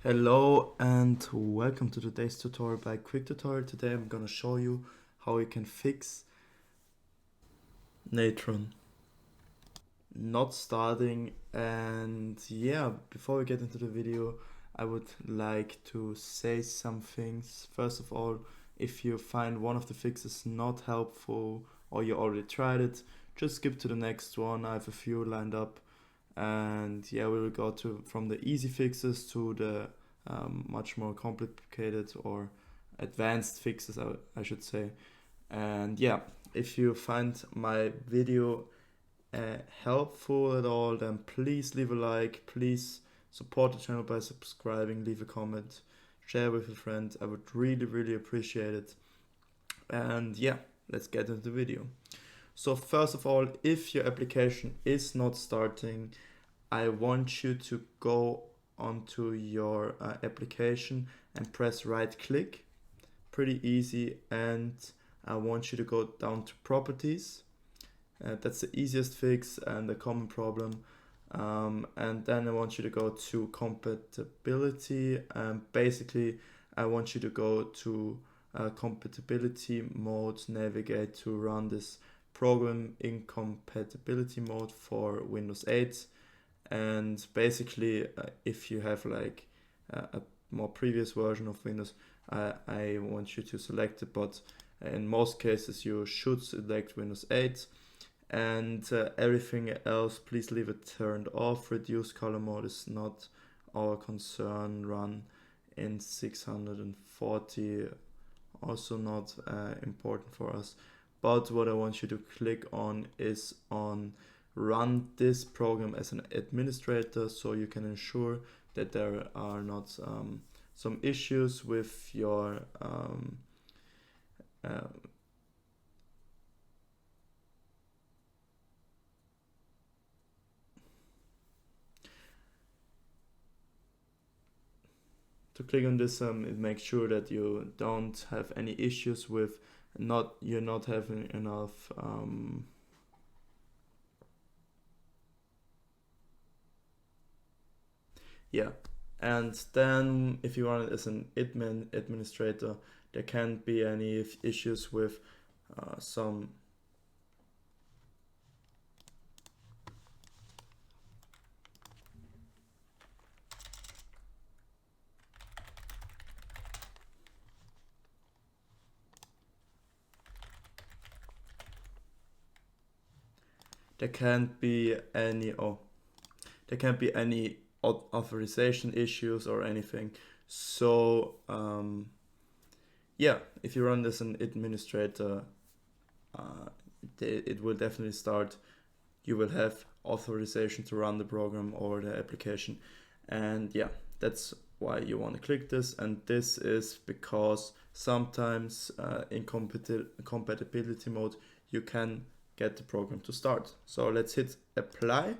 Hello and welcome to today's tutorial by Quick Tutorial. Today I'm gonna show you how you can fix Natron not starting. And yeah, before we get into the video, I would like to say some things. First of all, if you find one of the fixes not helpful or you already tried it, just skip to the next one. I have a few lined up, and yeah, we will go from the easy fixes to the much more complicated or advanced fixes, I should say. And yeah, if you find my video helpful at all, then please leave a like, please support the channel by subscribing, leave a comment, share with a friend. I would really appreciate it. And yeah, let's get into the video. So first of all, if your application is not starting, I want you to go onto your application and press right click. Pretty easy. And I want you to go down to properties. That's the easiest fix and a common problem. And then I want you to go to compatibility. Basically, I want you to go to compatibility mode, navigate to run this program in compatibility mode for Windows 8. And basically, if you have like a more previous version of Windows, I want you to select it, but in most cases you should select Windows 8. And everything else, please leave it turned off. Reduce color mode is not our concern. Run in 640, also not important for us. But what I want you to click on is on run this program as an administrator, so you can ensure that there are not some issues with your to click on this, it makes sure that you don't have any issues with you're not having enough yeah. And then if you run it as an administrator, there can't be any issues with some there can't be any authorization issues or anything. So yeah, if you run this as an administrator, it will definitely start. You will have authorization to run the program or the application. And yeah, that's why you want to click this. And this is because sometimes in compatibility mode you can get the program to start. So let's hit apply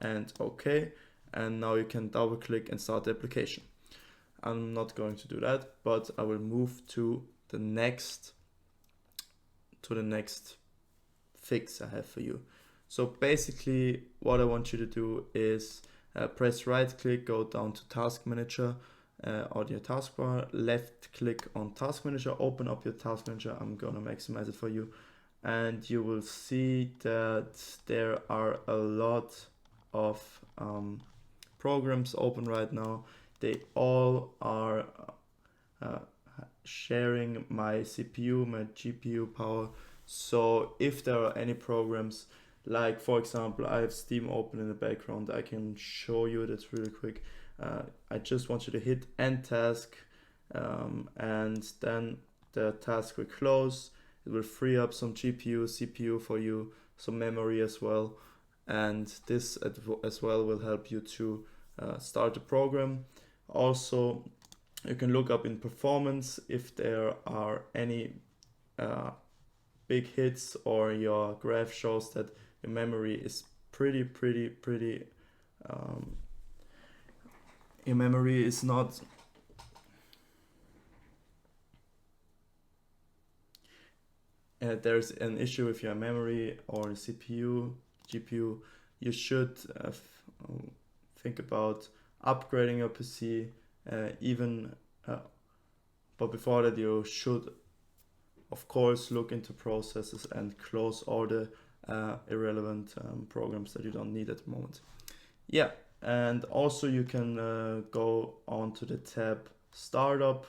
and OK, and now you can double click and start the application. I'm not going to do that, but I will move to the next fix I have for you. So basically what I want you to do is press right click, go down to task manager on your taskbar, left click on task manager, open up your task manager. I'm gonna maximize it for you, and you will see that there are a lot of programs open right now. They all are sharing my CPU, my GPU power. So if there are any programs, like for example, I have Steam open in the background, I can show you that really quick. I just want you to hit end task, and then the task will close. It will free up some GPU, CPU for you, some memory as well. And this as well will help you to start the program. Also, you can look up in performance if there are any big hits, or your graph shows that your memory is pretty your memory is not there's an issue with your memory or CPU, GPU, you should think about upgrading your PC even but before that you should of course look into processes and close all the irrelevant programs that you don't need at the moment. Yeah, and also you can go on to the tab Startup,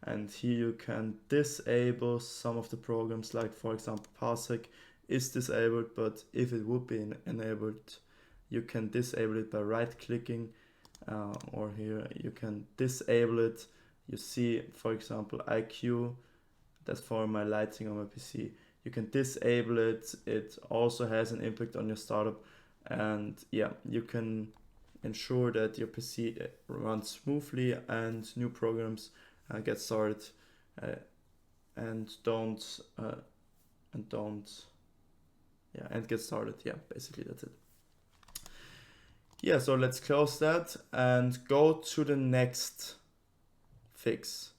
and here you can disable some of the programs, like for example Parsec is disabled, but if it would be enabled, you can disable it by right clicking, or here you can disable it. You see, for example, IQ, that's for my lighting on my PC. You can disable it. It also has an impact on your startup, and yeah, you can ensure that your PC runs smoothly and new programs get started, and don't get started. Yeah, basically that's it. Yeah, so let's close that and go to the next fix.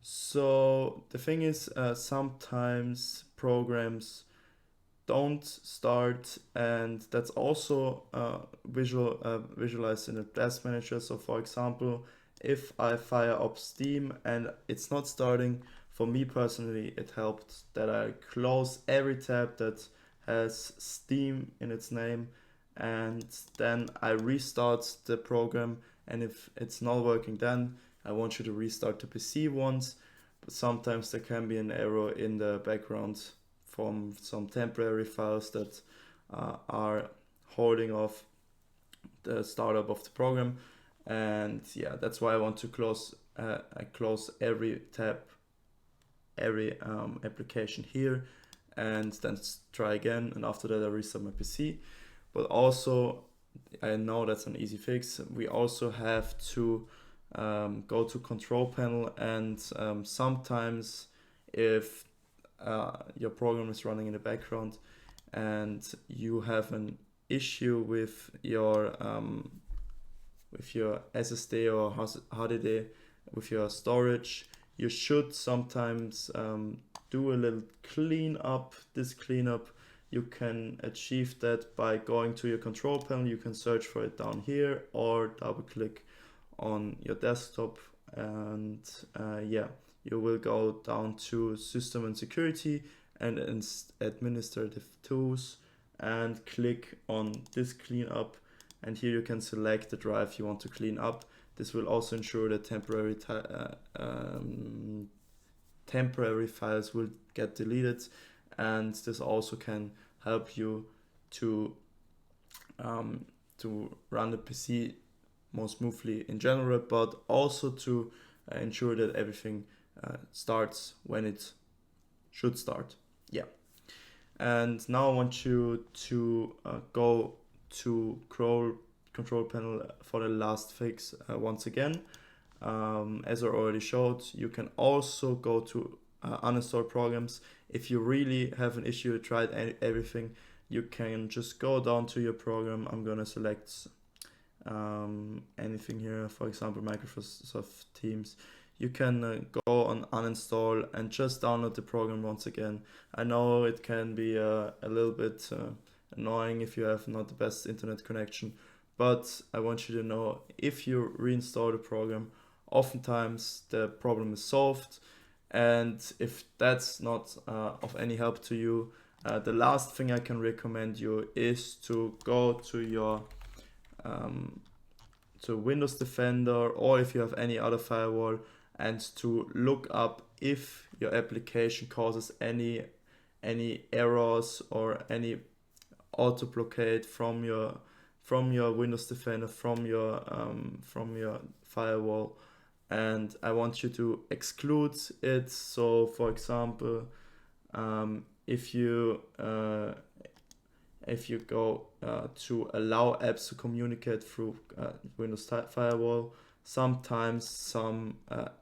So the thing is, sometimes programs don't start, and that's also visualized in the task manager. So for example, if I fire up Steam and it's not starting, for me personally it helped that I close every tab that has Steam in its name, and then I restart the program, and if it's not working, then I want you to restart the PC once. But sometimes there can be an error in the background from some temporary files that are holding off the startup of the program, and yeah, that's why I want to close every tab, every application here, and then try again, and after that I restart my PC. But also, I know that's an easy fix, we also have to go to control panel, and sometimes if your program is running in the background and you have an issue with your SSD or HDD, with your storage, you should sometimes do a little cleanup. This cleanup, you can achieve that by going to your control panel. You can search for it down here or double click on your desktop, and yeah, you will go down to System and Security and Administrative Tools and click on this cleanup, and here you can select the drive you want to clean up. This will also ensure that temporary files will get deleted, and this also can help you to run the PC more smoothly in general, but also to ensure that everything starts when it should start. Yeah. And now I want you to go to control panel for the last fix once again. As I already showed, you can also go to uninstall programs. If you really have an issue, tried everything, you can just go down to your program. I'm gonna select anything here, for example Microsoft Teams. You can go on uninstall and just download the program once again. I know it can be a little bit annoying if you have not the best internet connection, but I want you to know, if you reinstall the program, oftentimes the problem is solved. And if that's not of any help to you, the last thing I can recommend you is to go to your to Windows Defender, or if you have any other firewall, and to look up if your application causes any errors or any auto blockade from your Windows Defender, from your firewall, and I want you to exclude it. So for example, if you go to allow apps to communicate through Windows Firewall, sometimes some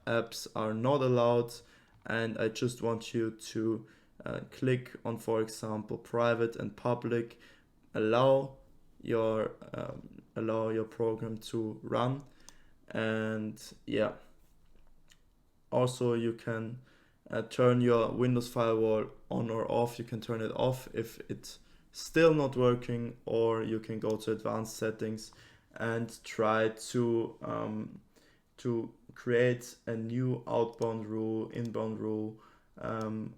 apps are not allowed, and I just want you to click on, for example, private and public, allow your program to run. And yeah, also you can turn your Windows Firewall on or off. You can turn it off if it's still not working, or you can go to advanced settings and try to to create a new outbound rule, inbound rule. And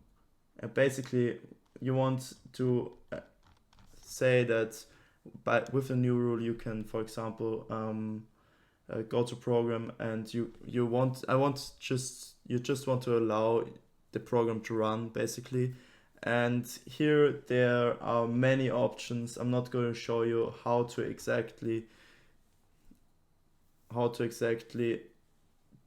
basically, you want to say that with a new rule you can, for example, go to program, and you just want to allow the program to run basically. And here there are many options. I'm not going to show you how to exactly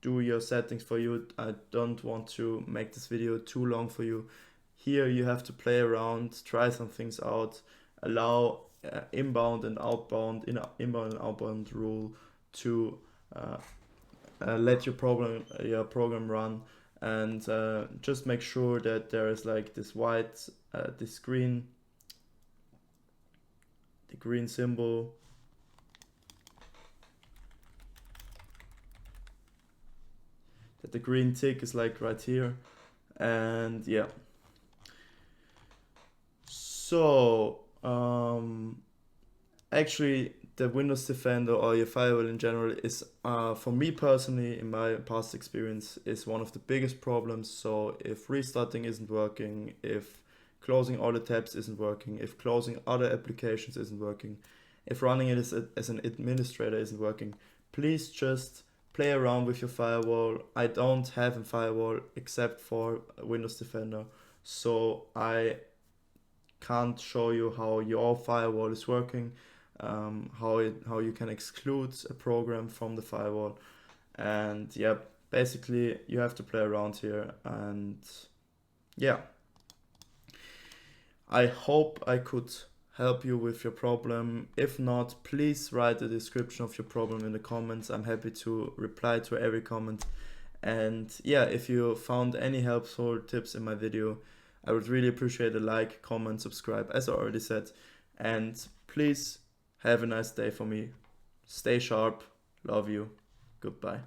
do your settings for you. I don't want to make this video too long for you. Here you have to play around, try some things out, allow inbound and outbound rule to let your program run, and just make sure that there is like this white the green symbol, that the green tick is like right here. And yeah, so actually the Windows Defender or your firewall in general is, for me personally, in my past experience, is one of the biggest problems. So if restarting isn't working, if closing all the tabs isn't working, if closing other applications isn't working, if running it as an administrator isn't working, please just play around with your firewall. I don't have a firewall except for Windows Defender, so I can't show you how your firewall is working, how you can exclude a program from the firewall. And yeah, basically you have to play around here. And yeah, I hope I could help you with your problem. If not, please write the description of your problem in the comments. I'm happy to reply to every comment. And yeah, if you found any helpful tips in my video, I would really appreciate a like, comment, subscribe, as I already said. And please have a nice day for me. Stay sharp. Love you. Goodbye.